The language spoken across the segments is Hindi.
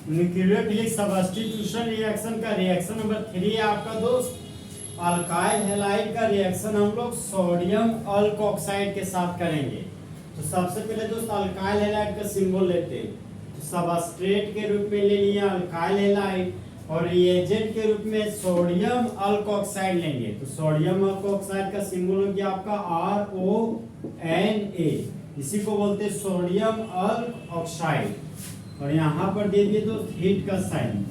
न्यूक्लियोफिलिक सब्स्टिट्यूशन रिएक्शन का रिएक्शन नंबर 3 है आपका दोस्त। अल्काइल हैलाइड का रिएक्शन हम लोग सोडियम अल्कोक्साइड के साथ करेंगे। तो सबसे पहले दोस्त अल्काइल हैलाइड का सिंबल लेते हैं। तो सबस्ट्रेट के रूप में ले लिया अल्काइल हैलाइड और रिएजेंट के रूप में सोडियम अल्कोक्साइड लेंगे। तो सोडियम अल्कोक्साइड का सिंबल हो गया आपका RONA। इसी को बोलते हैं सोडियम अल्कोक्साइड। और यहाँ पर दे दिए दोस्त हीट का साइन।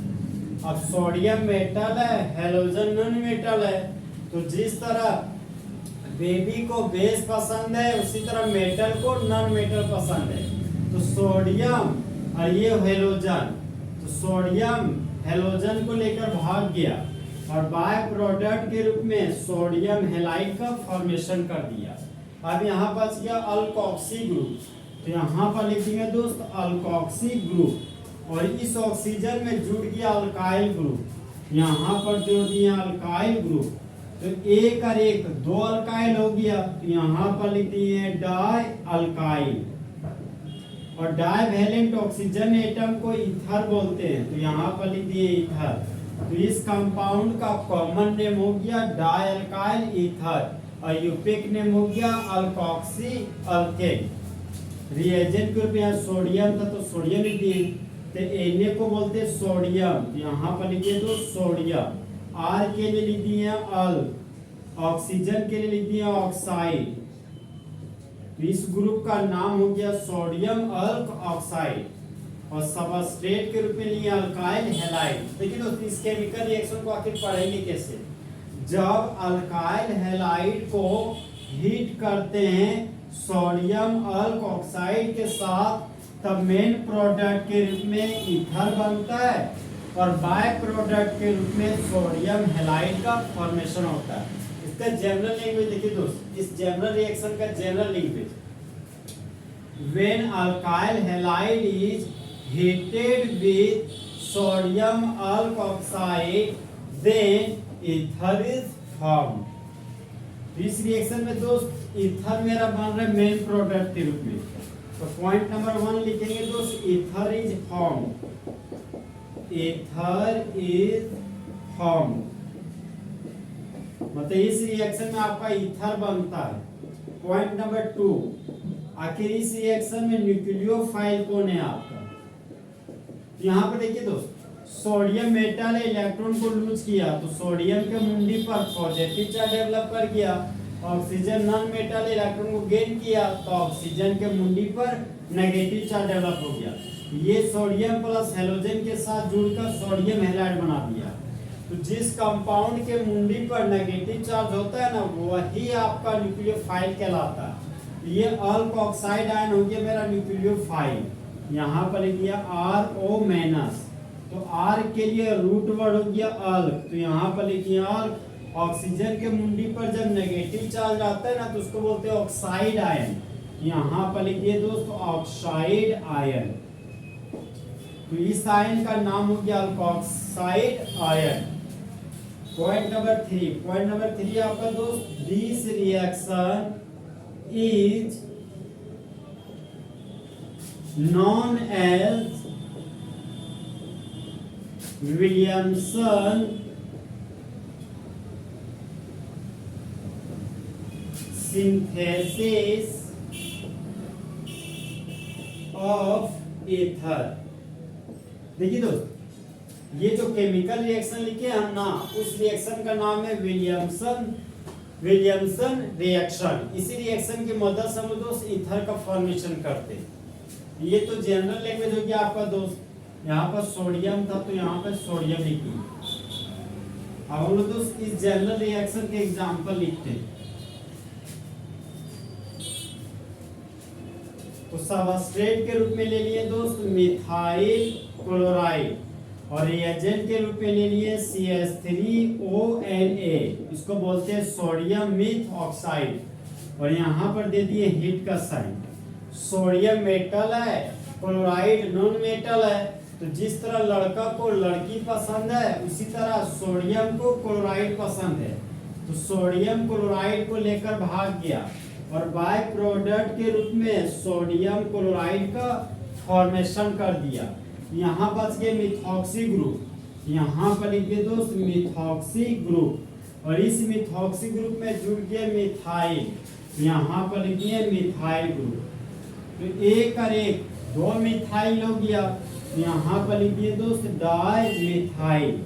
अब सोडियम मेटल है, हैलोजन नॉन मेटल है। तो जिस तरह बेबी को बेस पसंद है उसी तरह मेटल को नॉन मेटल पसंद है। तो सोडियम और ये हैलोजन, तो सोडियम हैलोजन को लेकर भाग गया और बाय प्रोडक्ट के रूप में सोडियम हैलाइड का फॉर्मेशन कर दिया। अब यहाँ बच गया अल्कोक्सी ग्रुप। तो यहाँ पर लिखेंगे दोस्त अल्कोक्सी ग्रुप और इस ऑक्सीजन में जुड़ गया अल्काइल ग्रुप। यहाँ पर जो दिया अल्काइल ग्रुप, तो एक और एक दो अल्काइल हो गया। तो यहाँ पर लिख दिए डाई अल्काइल। और डाईवैलेंट ऑक्सीजन एटम को ईथर बोलते हैं। तो यहाँ पर लिख दिए ईथर। तो इस कंपाउंड का कॉमन नेम हो गया डाई अल्काइल ईथर और यूपिक नेम हो गया अल्कोक्सी अल्केन। रिएजेंट के रूप में सोडियम था तो सोडियम लिख दिए। तो Na को बोलते हैं सोडियम। यहाँ पर लिखिए तो सोडियम। R के लिए लिख दिए अल, ऑक्सीजन के लिए लिख दिया ऑक्साइड। तो इस ग्रुप का नाम हो गया सोडियम अल्कोक्साइड और सबस्ट्रेट के रूप में लिया अल्काइल हैलाइड। देखिए दोस्तों इस केमिकल रिएक्शन को आखिर पढ़ेंगे कैसे। जब अल्काइल हैलाइड को हीट करते हैं सोडियम अल्कोक्साइड के साथ, तब मेन प्रोडक्ट के रूप में ईथर बनता है और बाय प्रोडक्ट के रूप में सोडियम हैलाइड का फॉर्मेशन होता है। इसका जनरल लैंग्वेज देखिए दोस्त, इस जनरल रिएक्शन का general language, when alkyl halide is heated with sodium alkoxide then ether is formed. इस रिएक्शन में दोस्त ईथर मेरा बन रहा है मेन प्रोडक्ट के रूप में। तो पॉइंट नंबर 1 लिखेंगे दोस्त ether is formed. Ether is formed मतलब इस रिएक्शन में आपका ईथर बनता है। पॉइंट नंबर 2, आखिर इस रिएक्शन में न्यूक्लियोफाइल कौन है आपका। तो यहाँ पर देखिए दोस्त सोडियम मेटल इलेक्ट्रॉन को लूज किया तो सोडियम के मुंडी पर पॉजिटिव चार्ज डेवलप कर गया। ऑक्सीजन नॉन मेटल इलेक्ट्रॉन को गेन किया तो ऑक्सीजन के मुंडी पर नेगेटिव चार्ज डेवलप हो गया। ये सोडियम प्लस हैलोजन के साथ जुड़कर सोडियम हैलाइड बना दिया। तो जिस कंपाउंड के मुंडी पर नेगेटिव चार्ज होता है ना, वही आपका न्यूक्लियोफाइल कहलाता है। ये अल्कोक्साइड आयन हो गया मेरा न्यूक्लियोफाइल। यहाँ पर लिख दिया RO-। तो R के लिए रूट वर्ड हो गया अल्क। तो यहाँ पर लिखिए अल्क। ऑक्सीजन के मुंडी पर जब नेगेटिव चार्ज आता है ना तो उसको बोलते हैं ऑक्साइड आयन। यहाँ पर लिखिए दोस्तों ऑक्साइड आयन। तो इस आयन का नाम हो गया अल्कोक्साइड आयन। पॉइंट नंबर 3 आपका दोस्त, this reaction is known as Williamson synthesis of ether. देखिए दोस्त ये जो केमिकल रिएक्शन लिखे हम ना, उस रिएक्शन का नाम है विलियमसन रिएक्शन। इसी रिएक्शन की मदद से हम दोस्त ईथर का फॉर्मेशन करते हैं। ये तो जनरल लैंग्वेज हो गया आपका दोस्त। यहाँ पर सोडियम था तो यहाँ पर सोडियम लिखिए। अब हम लोग दोस्त इस जनरल रिएक्शन के एग्जांपल लिखते हैं। तो सबस्ट्रेट के रूप में ले लिए दोस्त मिथाइल क्लोराइड और रिएजेंट के रूप में ले लिए CH3ONA। इसको बोलते हैं सोडियम मिथ ऑक्साइड और यहाँ पर दे दिए हीट का साइन। सोडियम मेटल है, क्लोराइड नॉन मेटल है। तो जिस तरह लड़का को लड़की पसंद है उसी तरह सोडियम को क्लोराइड पसंद है। तो सोडियम क्लोराइड को लेकर भाग गया और बाय प्रोडक्ट के रूप में सोडियम क्लोराइड का फॉर्मेशन कर दिया। यहाँ बच गए मिथॉक्सी ग्रुप, यहाँ पर लिखिए दोस्त मिथॉक्सी ग्रुप, और इस मिथॉक्सी ग्रुप में जुड़ गया मिथाइल, यहाँ पर लिखिए मिथाइल ग्रुप। तो एक और एक दो मिथाइल हो गया, यहाँ पर लिखिए दोस्त डाई मिथाइल।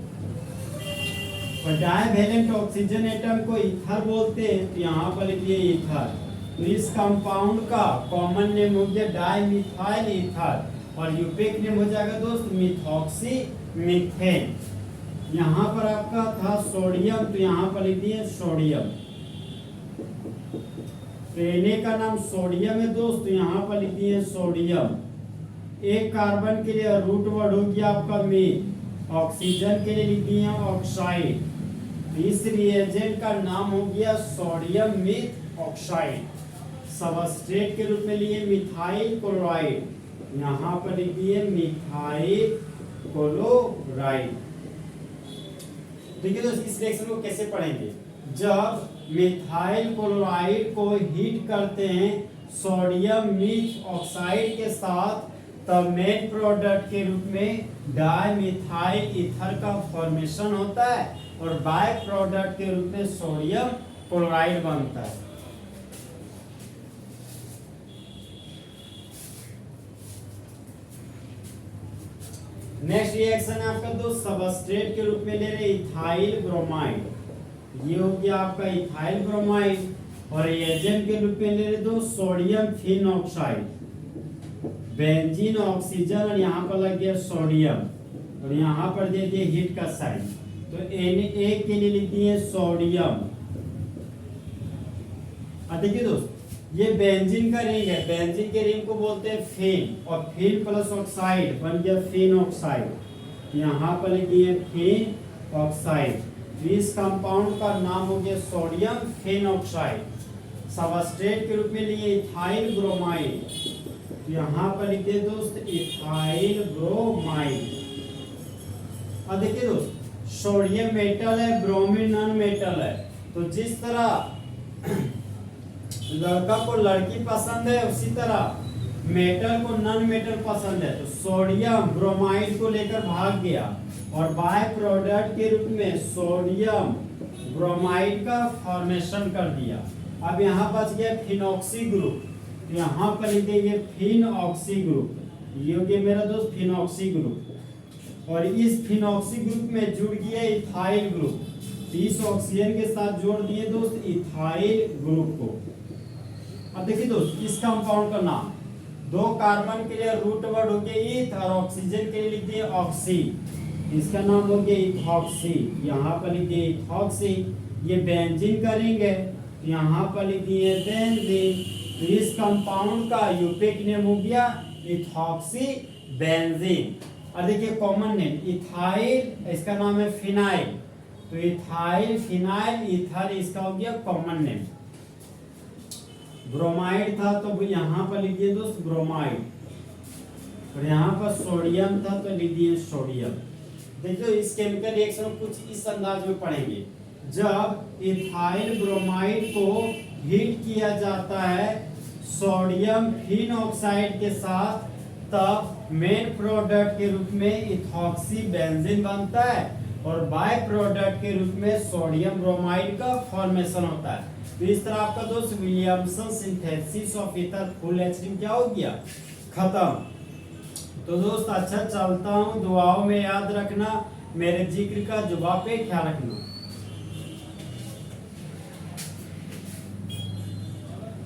और डाइवैलेंट ऑक्सीजन एटम को ईथर बोलते हैं, तो यहाँ पर लिखिए ईथर। तो इस कंपाउंड का कॉमन नेम हो गया डाइमिथाइल ईथर, और यूपिक नेम हो जाएगा दोस्त मिथॉक्सी मीथेन। यहाँ पर आपका था सोडियम, तो यहाँ पर लिख दिए सोडियम। तो का नाम सोडियम है दोस्त, तो यहाँ पर लिख दिए सोडियम। एक कार्बन के लिए रूट वर्ड हो गया आपका मीथ, ऑक्सीजन के लिए लिख दिए ऑक्साइड। इस रिएजेंट का नाम हो गया सोडियम मीथ ऑक्साइड। सबस्ट्रेट के रूप में लिए मिथाइल क्लोराइड, यहाँ पर लिख दिए मिथाइल क्लोराइड। देखिए दोस्त इस रिएक्शन को कैसे पढ़ेंगे। जब मिथाइल क्लोराइड को हीट करते हैं सोडियम मीथ ऑक्साइड के साथ, तब मेन प्रोडक्ट के रूप में डाइमिथाइल ईथर का फॉर्मेशन होता है, और बाय प्रोडक्ट के रूप में सोडियम क्लोराइड बनता है। नेक्स्ट रिएक्शन है आपका दोस्त सबस्ट्रेट के रूप में ले रहे इथाइल ब्रोमाइड, ये हो गया आपका इथाइल ब्रोमाइड, और एजेंट के रूप में ले रहे दोस्त सोडियम फिनॉक्साइड, बेंजीन ऑक्सीजन, और यहाँ पर लग गया सोडियम, और यहाँ पर दे दिए हीट का साइन। तो Na के लिए लिख दिए सोडियम। देखिए दोस्त ये बेंजीन का रिंग है, बेंजीन के रिंग को बोलते हैं फिन, और फिन प्लस ऑक्साइड बन गया फिन ऑक्साइड, यहाँ पर लिख दिए फिन ऑक्साइड। इस कंपाउंड का नाम हो गया सोडियम फिन ऑक्साइड। सबस्ट्रेट के रूप में लिए इथाइल ब्रोमाइड, यहाँ पर लिखिए दोस्त इथाइल ब्रोमाइड। अब देखिए दोस्त सोडियम मेटल है, ब्रोमीन नॉन मेटल है, तो जिस तरह लड़का को लड़की पसंद है उसी तरह मेटल को नॉन मेटल पसंद है। तो सोडियम ब्रोमाइड को लेकर भाग गया, और बाय प्रोडक्ट के रूप में सोडियम ब्रोमाइड का फॉर्मेशन कर दिया। अब यहाँ बच गया फिनॉक्सी ग्रुप, यहाँ पर लिख देंगे फिनॉक्सी ग्रुप, ये हो गया मेरा दोस्त फिनॉक्सी ग्रुप। और इस फिनॉक्सी ग्रुप में जुड़ गया इथाइल ग्रुप, इस ऑक्सीजन के साथ जोड़ दिए दोस्त इथाइल ग्रुप को। अब देखिए दोस्त इस कंपाउंड का नाम, दो कार्बन के लिए रूट वर्ड हो गया ईथ, और ऑक्सीजन के लिए लिख दिए ऑक्सी, इसका नाम हो गया इथॉक्सी, यहाँ पर लिख दिए इथॉक्सी। ये बेंजीन का रिंग है, यहाँ पर लिख दिए बेंजीन। तो इस कंपाउंड का यूपिक नेम हो गया इथॉक्सी बेंजीन। और देखिए कॉमन नेम इथाइल, इसका नाम है फिनाइल, तो इथाइल फिनाइल ईथर इसका हो गया कॉमन नेम। ब्रोमाइड था तो यहाँ पर लिखिए दोस्त ब्रोमाइड, और यहाँ पर सोडियम था तो लिख दिए सोडियम। देखिए इस केमिकल रिएक्शन को कुछ इस अंदाज में पढ़ेंगे। जब इथाइल ब्रोमाइड को हीट किया जाता है सोडियम फिनॉक्साइड के साथ, तब मेन प्रोडक्ट के रूप में इथॉक्सी बेंजीन बनता है, और बाय प्रोडक्ट के रूप में सोडियम ब्रोमाइड का फॉर्मेशन होता है। तो इस तरह आपका दोस्त Williamson synthesis of ether full HD क्या हो गया, खत्म। तो दोस्त अच्छा चलता हूँ, दुआओं में याद रखना, मेरे जिक्र का जवाब पे ख्याल रखना।